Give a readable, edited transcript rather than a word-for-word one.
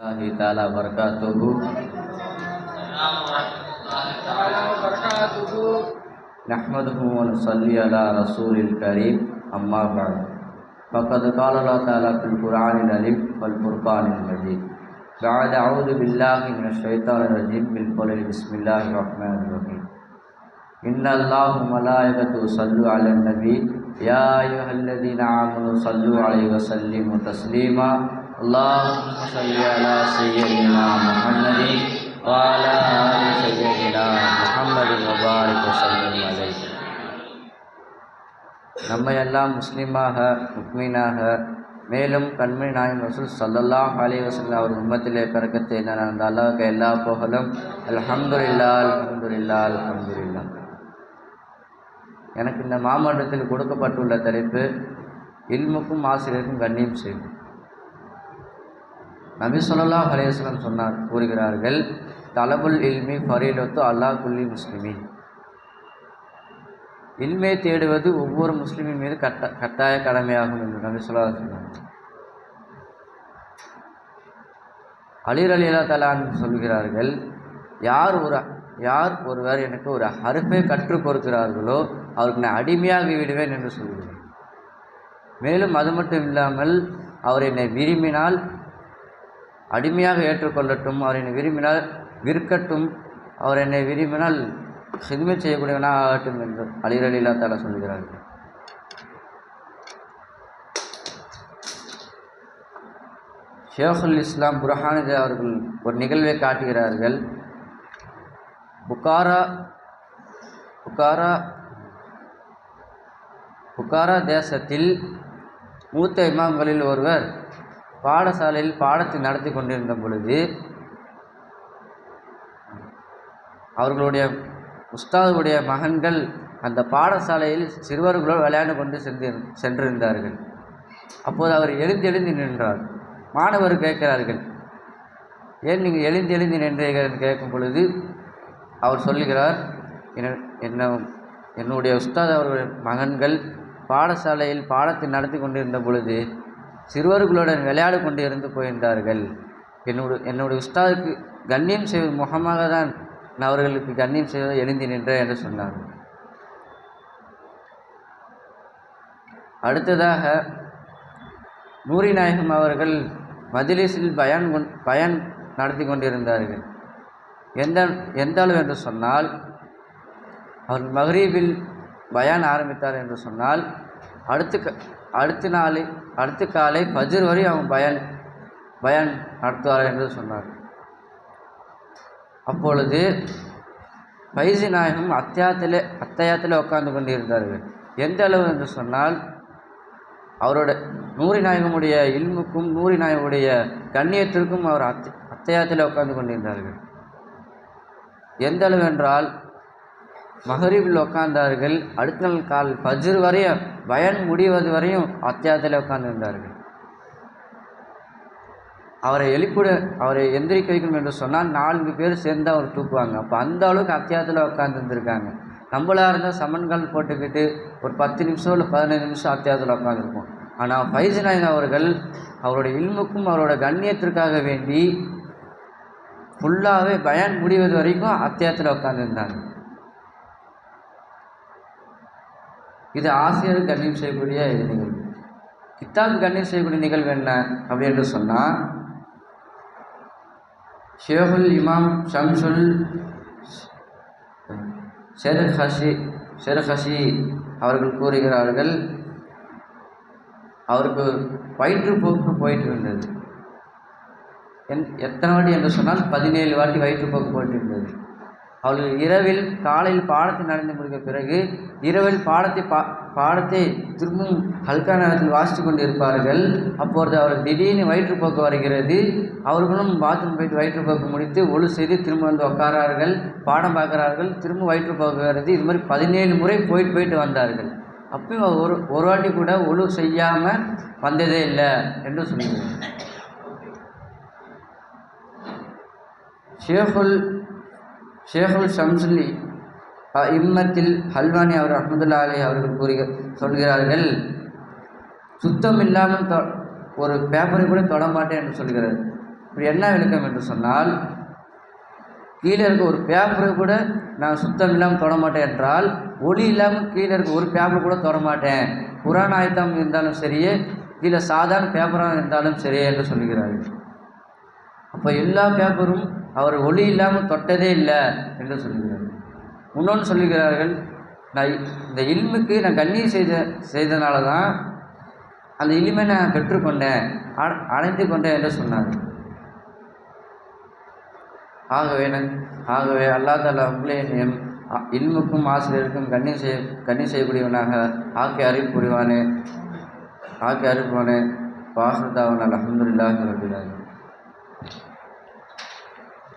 الله تعالى وبركاته. نحمده ونصلي على رسول الكريم أما بعد فقد قال الله تعالى في القرآن العظيم والفرقان المجيد بعد أعوذ بالله من الشيطان الرجيم بسم الله الرحمن الرحيم إن الله وملائكته يصلون على النبي يا أيها الذين آمنوا صلوا عليه وسلموا تسليما اللهم صل على سيدنا محمد وعلى آل سيدنا محمد وبارك وسلم عليه. நம்மையெல்லாம் முஸ்லீமாக முக்மீனாக மேலும் கண்மணி நாயகம் ரசூல் ஸல்லல்லாஹு அலைஹி வஸல்லம் அவர் உம்மத்திலே பிறக்கத்தை அந்த அல்லாஹ்வுக்கு எல்லா புகழும். அல்ஹம்துலில்லாஹ் அல்ஹம்துலில்லாஹ் அல்ஹம்துலில்லாஹ். எனக்கு இந்த மாமன்றத்தில் கொடுக்கப்பட்டுள்ள தலைப்பு இல்முக்கும் ஆசிரியருக்கும் கண்ணியம் செய்யும். நபி ஸல்லல்லாஹு அலைஹி வஸல்லம் கூறுகிறார்கள், தலபுல் இல்மி ஃபரீலத்து அலா குல்லி முஸ்லிமின். இல்மை தேடுவது ஒவ்வொரு முஸ்லிமின் மீது கட்டாய கடமையாகும் என்று நபி ஸல்லல்லாஹு அலைஹி வஸல்லம் அலி ரலியல்லாஹு தஆலா அன்ஹு சொல்கிறார்கள், யார் ஒருவர் எனக்கு ஒரு ஹர்ஃபை கற்றுக் கொடுக்கிறார்களோ அவருக்கு நான் அடிமையாகி விடுவேன் என்று சொல்கிறேன். மேலும் அது மட்டும் இல்லாமல் அவர் என்னை விரும்பினால் அடிமையாக ஏற்றுக்கொள்ளட்டும், அவர் என்னை விரும்பினால் விற்கட்டும், அவர் என்னை விரும்பினால் ஹித்மத் செய்யக்கூடியவனாக ஆகட்டும் என்று அலி ரலியல்லாஹு தஆலா சொல்கிறார்கள். ஷேகுல் இஸ்லாம் புர்ஹானுதீன் அவர்கள் ஒரு நிகழ்வை காட்டுகிறார்கள். புகாரா தேசத்தில் மூத்த இமாம்களில் ஒருவர் பாடசாலையில் பாடத்தை நடத்தி கொண்டிருந்த பொழுது அவர்களுடைய உஸ்தாதுடைய மகன்கள் அந்த பாடசாலையில் சிறுவர்களோடு விளையாண்டு கொண்டு சென்றிருந்தார்கள். அப்போது அவர் எழுந்து நின்றார். மாணவர் கேட்கிறார்கள், ஏன் நீங்கள் எழுந்து நின்றீர்கள் கேட்கும் பொழுது அவர் சொல்லுகிறார், என்னுடைய உஸ்தாத் அவர்களுடைய மகன்கள் பாடசாலையில் பாடத்தை நடத்தி கொண்டிருந்த பொழுது சிறுவர்களுடன் விளையாடு கொண்டு இருந்து போயிருந்தார்கள். என்னுடைய உஸ்தாதுக்கு கண்ணியம் செய்வது முகமாக தான் நான் அவர்களுக்கு கண்ணியம் செய்வதை எழுந்தி நின்றேன் என்று சொன்னார். அடுத்ததாக நூரி நாயகம் அவர்கள் மஜ்லிஸில் பயான் நடத்தி கொண்டிருந்தார்கள். எந்த அளவு என்று சொன்னால், அவர் மக்ரிபில் பயான் ஆரம்பித்தார் என்று சொன்னால் அடுத்த காலை ஃபஜ்ர் வரை அவங்க பயான் நடத்துவார் என்று சொன்னார். அப்பொழுது ஃபைசி நாயகம் அத்தியாயத்தில் உட்கார்ந்து கொண்டிருந்தார்கள். எந்த அளவு என்று சொன்னால், அவரோட நூரி நாயகமுடைய இல்முக்கும் நூரி நாயகமுடைய கண்ணியத்திற்கும் அவர் அத்தியாயத்தில் உட்கார்ந்து கொண்டிருந்தார்கள். எந்த அளவு என்றால், மகரிபில் உட்கார்ந்தார்கள், அடுத்த நாள் கால் ஃபஜ்ர் வரையும் பயான் முடிவது வரையும் அத்தியாயத்தில் உட்கார்ந்திருந்தார்கள். அவரை எந்திரிக்க வைக்கணும் என்று சொன்னால் 4 பேர் சேர்ந்து அவர் தூக்குவாங்க. அப்போ அந்த அளவுக்கு அத்தியாயத்தில் உட்காந்துருந்துருக்காங்க. நம்மளாக இருந்தால் சமன்கள் போட்டுக்கிட்டு ஒரு 10 நிமிஷம் இல்லை 15 நிமிஷம் அத்தியாயத்தில் உட்காந்துருப்போம். ஆனால் ஃபைசி நாயகம் அவர்கள் அவருடைய இல்முக்கும் அவரோட கண்ணியத்திற்காக வேண்டி ஃபுல்லாகவே பயான் முடிவது வரைக்கும் அத்தியாயத்தில் உட்காந்துருந்தாங்க. இது ஆசிரியர் கண்ணியம் செய்யக்கூடிய நிகழ்வு. கித்தாப் கண்ணியம் செய்யக்கூடிய நிகழ்வு என்ன அப்படி என்று சொன்னால், ஷேகுல் இமாம் ஷம்சுல் ஷெர்ஹஷி அவர்கள் கூறுகிறார்கள், அவருக்கு வயிற்றுப்போக்கு போயிட்டு இருந்தது. எத்தனை வாட்டி என்று சொன்னால் 17 வாட்டி வயிற்றுப்போக்கு போயிட்டு இருந்தது. அவர்கள் காலையில் பாடத்தை நடந்து முடிந்த பிறகு இரவில் பாடத்தை திரும்பவும் ஹல்கா நேரத்தில் வாசித்து கொண்டு இருப்பார்கள். அப்பொழுது அவர் திடீர்னு வயிற்றுப்போக்கு வருகிறது. அவர்களும் பாத்ரூம் போயிட்டு வயிற்றுப்போக்கு முடித்து ஒழு செய்து திரும்ப வந்து உட்காரார்கள், பாடம் பார்க்குறார்கள், திரும்ப வயிற்றுப்போக்கு வருது. இது மாதிரி 17 முறை போயிட்டு வந்தார்கள். அப்பயும் ஒரு வாட்டி கூட ஒழு செய்யாமல் வந்ததே இல்லை என்று சொல்லுங்கள். ஷேகுல் ஷம்சுல்லி இம்மத்தில் ஹல்வானி அவர் ரஹ்மத்துல்லாஹி அலைஹி அவர்கள் சொல்கிறார்கள், சுத்தம் இல்லாமல் ஒரு பேப்பரை கூட தொட மாட்டேன் என்று சொல்கிறார். இப்படி என்ன விளக்கம் என்று சொன்னால், கீழே இருக்க ஒரு பேப்பரை கூட நான் சுத்தம் இல்லாமல் தொட மாட்டேன் என்றால், ஒளி இல்லாமல் கீழே இருக்க ஒரு பேப்பர் கூட தொட மாட்டேன். குரான் ஆயத்தம் இருந்தாலும் சரியே, கீழே சாதாரண பேப்பராக இருந்தாலும் சரியே என்று சொல்கிறார்கள். அப்போ எல்லா பேப்பரும் அவர் ஒளி இல்லாமல் தொட்டதே இல்லை என்று சொல்கிறார்கள். இன்னொன்று சொல்லுகிறார்கள், நான் இந்த இல்முக்கு நான் கண்ணீர் செய்தனால தான் அந்த இல்மை நான் பெற்றுக்கொண்டேன், அடைந்து கொண்டேன் என்று சொன்னார்கள். ஆகவே அல்லாஹ் தஆலா உங்களையும் இல்முக்கும் ஆசிரியருக்கும் கண்ணீர் செய்யக்கூடியவனாக ஆக்கி அருள் புரிவானே. வாஹிரு தாவானா அல்ஹம்துலில்லாஹி ரப்பில் ஆலமீன்.